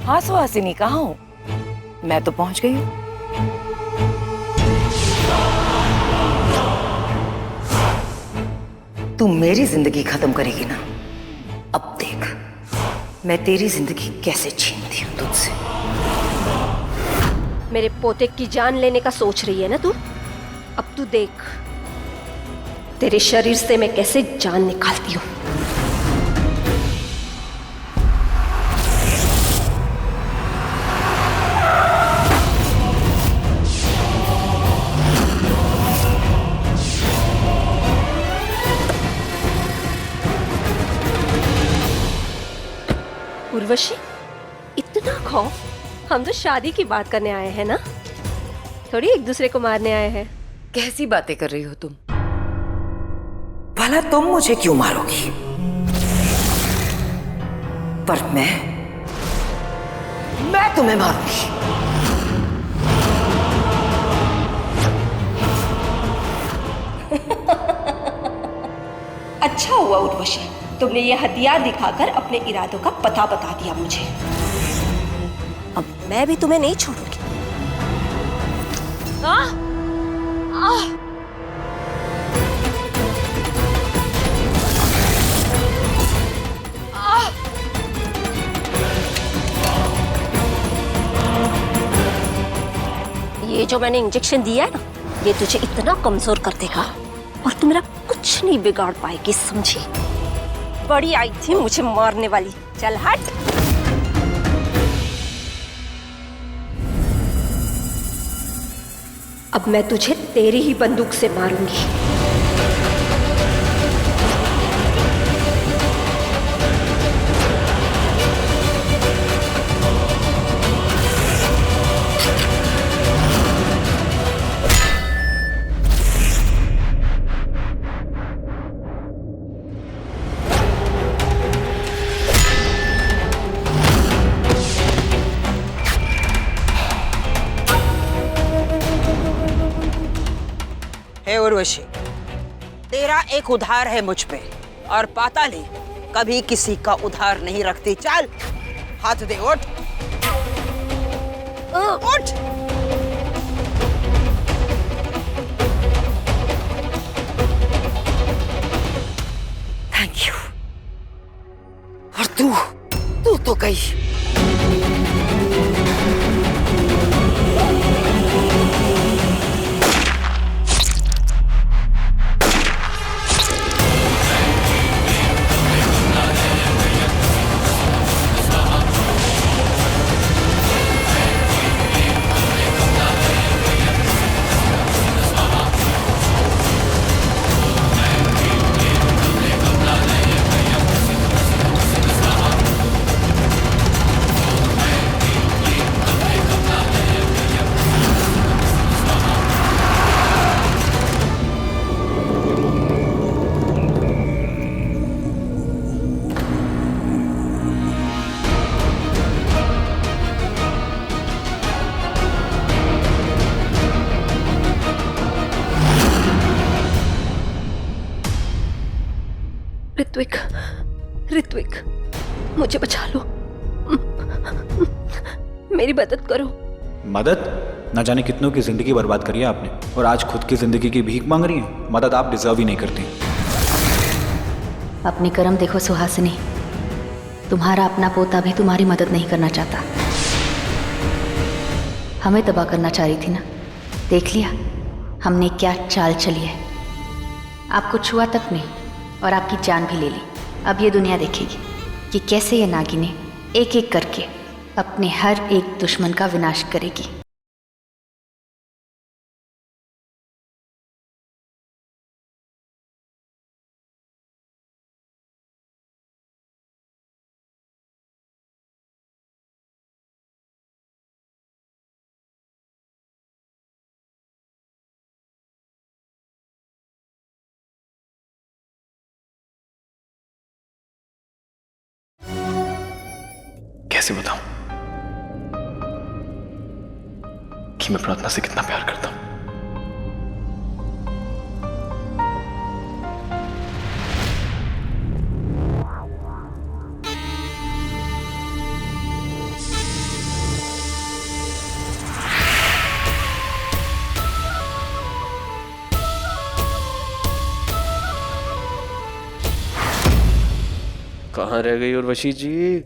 हाँ सुहासिनी, कहाँ हूँ? मैं तो पहुंच गई हूँ। तू मेरी जिंदगी खत्म करेगी ना? अब देख मैं तेरी जिंदगी कैसे छीनती हूँ तुझसे। मेरे पोते की जान लेने का सोच रही है ना तू? अब तू देख तेरे शरीर से मैं कैसे जान निकालती हूँ। उर्वशी, इतना खौफ? हम तो शादी की बात करने आए हैं ना, थोड़ी एक दूसरे को मारने आए हैं। कैसी बातें कर रही हो तुम? भला तुम मुझे क्यों मारोगी? पर मैं तुम्हें मारूंगी। अच्छा हुआ उर्वशी, तुमने ये हथियार दिखाकर अपने इरादों का पता बता दिया मुझे। अब मैं भी तुम्हें नहीं छोड़ूंगी। ये जो मैंने इंजेक्शन दिया है ना, ये तुझे इतना कमजोर कर देगा और तू मेरा कुछ नहीं बिगाड़ पाएगी, समझी? बड़ी आई थी मुझे मारने वाली, चल हट। अब मैं तुझे तेरी ही बंदूक से मारूंगी। हे उर्वशी, तेरा एक उधार है मुझ पे और पाताली कभी किसी का उधार नहीं रखती। चल हाथ दे, उठ उठ। Thank you. और तू तो गई। ऋत्विक, ऋत्विक, मुझे बचा लो, मेरी मदद करो। मदद? ना जाने कितनों की जिंदगी बर्बाद करी है आपने और आज खुद की जिंदगी की भीख मांग रही हैं। मदद आप डिजर्व ही नहीं करती। अपनी कर्म देखो सुहासिनी, तुम्हारा अपना पोता भी तुम्हारी मदद नहीं करना चाहता। हमें तबाह करना चाह रही थी ना, देख लिया हमने क्या चाल चली है। आपको छुआ तक नहीं और आपकी जान भी ले ली। अब ये दुनिया देखेगी कि कैसे ये नागिनें एक एक करके अपने हर एक दुश्मन का विनाश करेगी। कैसे बताऊं कि मैं प्रार्थना से कितना प्यार करता हूं। कहाँ रह गई उर्वशी जी?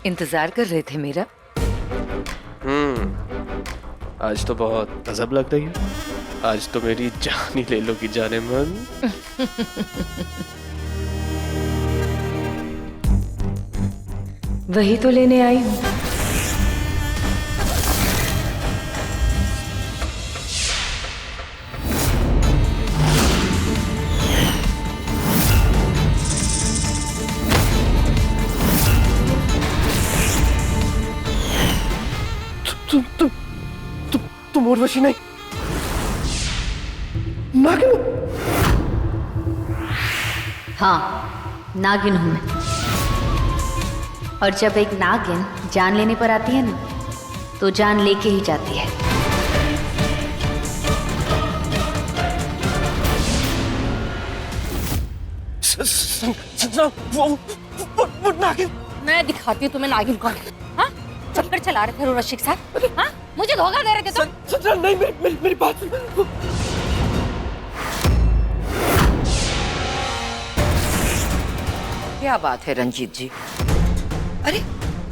इंतजार कर रहे थे मेरा? आज तो बहुत गजब लग रही है। आज तो मेरी जान ही ले लो कि जाने मन। वही तो लेने आई हूँ। तुम उर्वशी नहीं, नागिन हो? हाँ, नागिन हूं मैं। और जब एक नागिन जान लेने पर आती है ना, तो जान लेके ही जाती है। वो नागिन। मैं दिखाती हूँ तुम्हें नागिन कौन है। हाँ, चक्कर चला रहे थे उर्वशी के साथ। हाँ, मुझे धोखा दे रहे थे तुम। संजना नहीं, मेरी बात सुन। क्या बात है रंजीत जी? अरे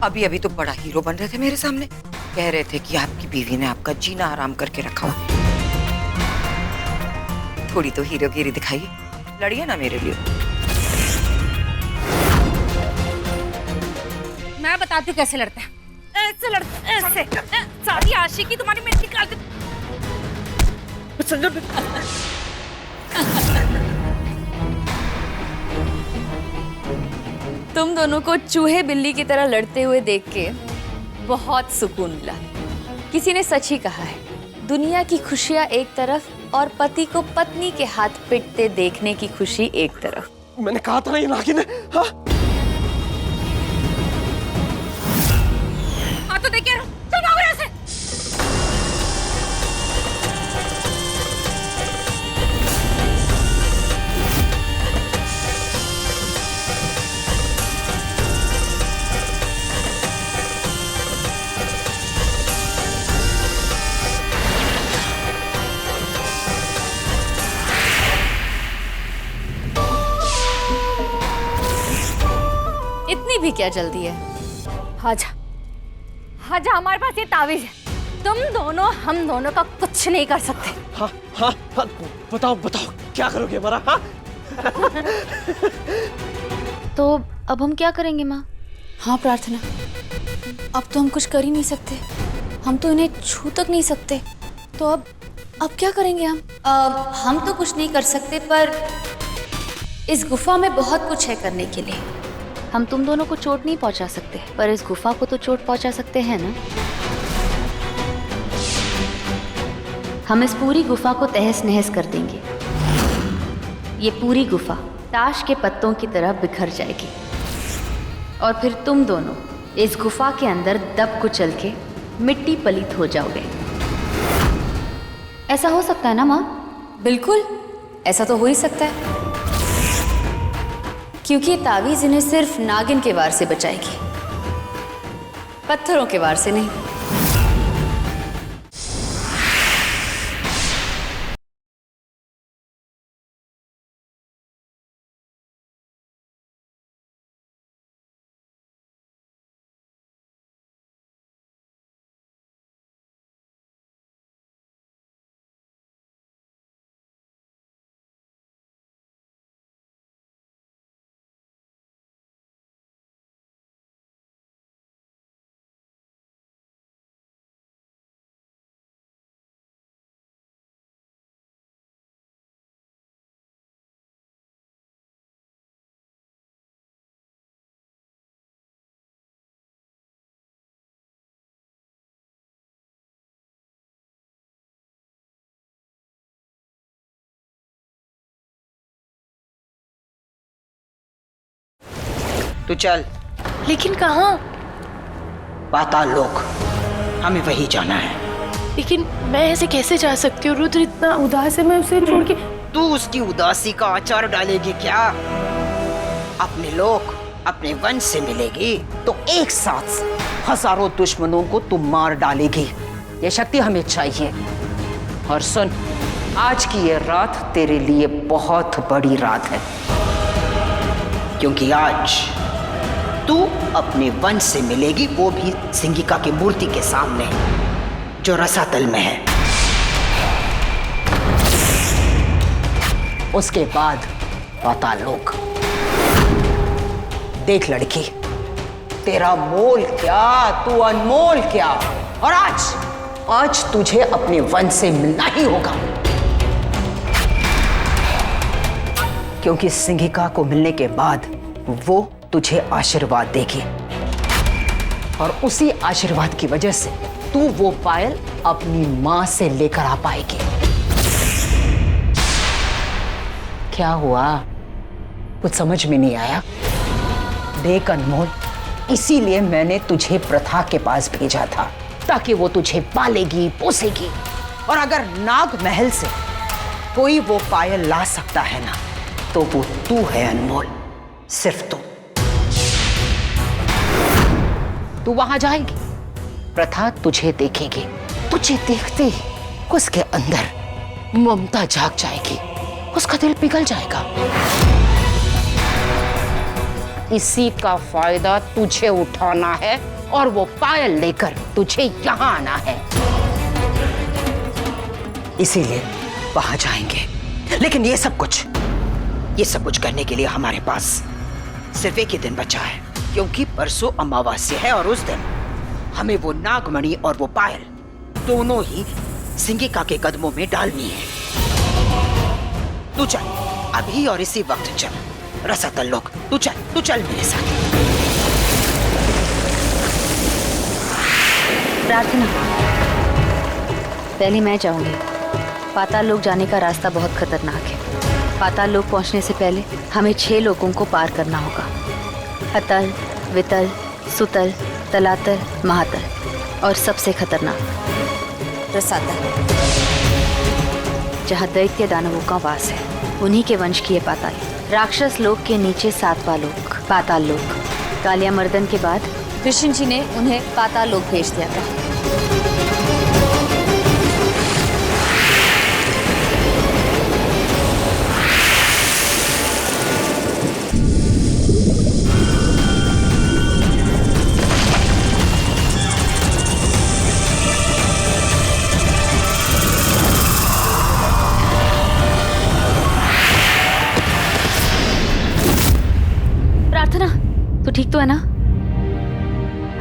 अभी अभी तो बड़ा हीरो बन रहे थे मेरे सामने, कह रहे थे कि आपकी बीवी ने आपका जीना हराम करके रखा हुआ। थोड़ी तो हीरोगिरी दिखाइए, लड़िए ना मेरे लिए। मैं बताती हूँ कैसे लड़ते हैं। ऐसे लड़ते हैं, ऐसे। सारी आशिकी तुम्हारी मेरे निकाल के। तुम दोनों को चूहे बिल्ली की तरह लड़ते हुए देख के बहुत सुकून मिला। किसी ने सच ही कहा है, दुनिया की खुशियां एक तरफ और पति को पत्नी के हाथ पिटते देखने की खुशी एक तरफ। मैंने कहा था ना ये नागिन है। हाँ, तो देखिए, चल भागो यहाँ से। इतनी भी क्या जल्दी है? आजा, आजा, हमारे पास ये तावीज है। तुम दोनों हम दोनों का कुछ नहीं कर सकते। हाँ, हाँ, हाँ, बताओ क्या करोगे हमारा? हाँ? तो अब हम क्या करेंगे माँ? हाँ प्रार्थना, अब तो हम कुछ कर ही नहीं सकते। हम तो इन्हें छू तक नहीं सकते। तो अब क्या करेंगे हम? हम तो कुछ नहीं कर सकते, पर इस गुफा में बहुत कुछ है करने के लिए। हम तुम दोनों को चोट नहीं पहुंचा सकते, पर इस गुफा को तो चोट पहुंचा सकते हैं ना। हम इस पूरी गुफा को तहस नहस कर देंगे। ये पूरी गुफा ताश के पत्तों की तरह बिखर जाएगी और फिर तुम दोनों इस गुफा के अंदर दब कुचल के मिट्टी पलीत हो जाओगे। ऐसा हो सकता है ना माँ? बिल्कुल, ऐसा तो हो ही सकता है, क्योंकि ये तावीज इन्हें सिर्फ नागिन के वार से बचाएगी, पत्थरों के वार से नहीं। तू चल। लेकिन कहाँ? पाताल लोक, हमें वही जाना है। लेकिन मैं ऐसे कैसे जा सकती हूँ? रुद्र इतना उदास है, मैं उसे छोड़ के। तू उसकी उदासी का अचार डालेगी क्या? अपने लोग अपने वंश से मिलेगी तो एक साथ हजारों दुश्मनों को तू मार डालेगी। ये शक्ति हमें चाहिए। और सुन, आज की ये रात तेरे लिए बहुत बड़ी रात है, क्योंकि आज तू अपने वंश से मिलेगी, वो भी सिंगिका की मूर्ति के सामने जो रसातल में है। उसके बाद पाताल लोक। देख लड़की, तेरा मोल क्या, तू अनमोल क्या। और आज तुझे अपने वंश से मिलना ही होगा, क्योंकि सिंगिका को मिलने के बाद वो तुझे आशीर्वाद देगी, और उसी आशीर्वाद की वजह से तू वो पायल अपनी मां से लेकर आ पाएगी। क्या हुआ? कुछ समझ में नहीं आया? देख अनमोल, इसीलिए मैंने तुझे प्रथा के पास भेजा था, ताकि वो तुझे पालेगी, पोसेगी। और अगर नाग महल से कोई वो पायल ला सकता है ना, तो वो तू है अनमोल, सिर्फ तू वहां जाएगी, प्रथा तुझे देखेगी, तुझे देखते ही उसके अंदर ममता जाग जाएगी, उसका दिल पिघल जाएगा। इसी का फायदा तुझे उठाना है और वो पायल लेकर तुझे यहां आना है। इसीलिए वहां जाएंगे। लेकिन ये सब कुछ करने के लिए हमारे पास सिर्फ एक ही दिन बचा है, क्योंकि परसों अमावस्या है और उस दिन हमें वो नागमणि और वो पायल दोनों ही सिंगिका के कदमों में डालनी है। तू चल, अभी और इसी वक्त चल रसातल लोक। तू चल मेरे साथ। प्रार्थना, पहले मैं जाऊंगी। पाताल लोक जाने का रास्ता बहुत खतरनाक है। पाताल लोक पहुंचने से पहले हमें 6 लोकों को पार करना होगा। अतल, वितल, सुतल, तलातल, महातल और सबसे खतरनाक रसातल, जहाँ दैत्य दानवों का वास है। उन्हीं के वंश की है पाताल। राक्षस लोक के नीचे 7वां लोक पाताल लोक। कालिया मर्दन के बाद कृष्ण जी ने उन्हें पाताल लोक भेज दिया था। प्रार्थना, तू ठीक तो है ना?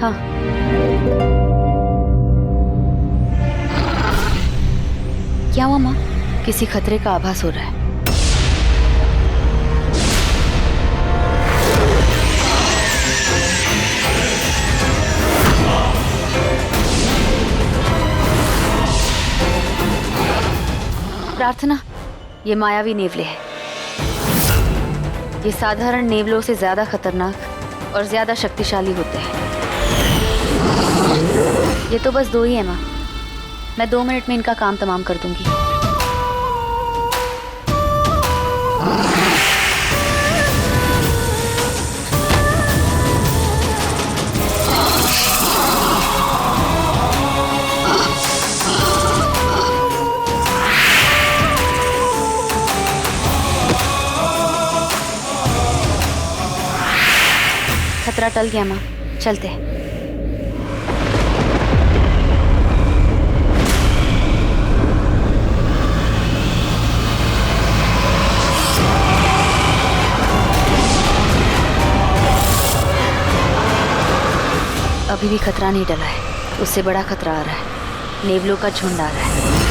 हाँ। क्या हुआ माँ? किसी खतरे का आभास हो रहा है। प्रार्थना, ये मायावी नेवले है। ये साधारण नेवलों से ज्यादा खतरनाक और ज्यादा शक्तिशाली होते हैं। ये तो बस 2 ही है माँ। मैं 2 मिनट में इनका काम तमाम कर दूंगी। खतरा टल गया माँ, चलते हैं। अभी भी खतरा नहीं टला है। उससे बड़ा खतरा आ रहा है। नेवलों का झुंड आ रहा है।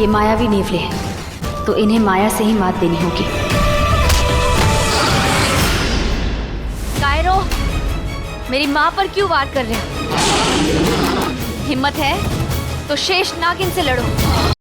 ये मायावी नेवले हैं, तो इन्हें माया से ही मात देनी होगी। कायरो, मेरी माँ पर क्यों वार कर रहे हो? हिम्मत है तो शेष नागिन से लड़ो।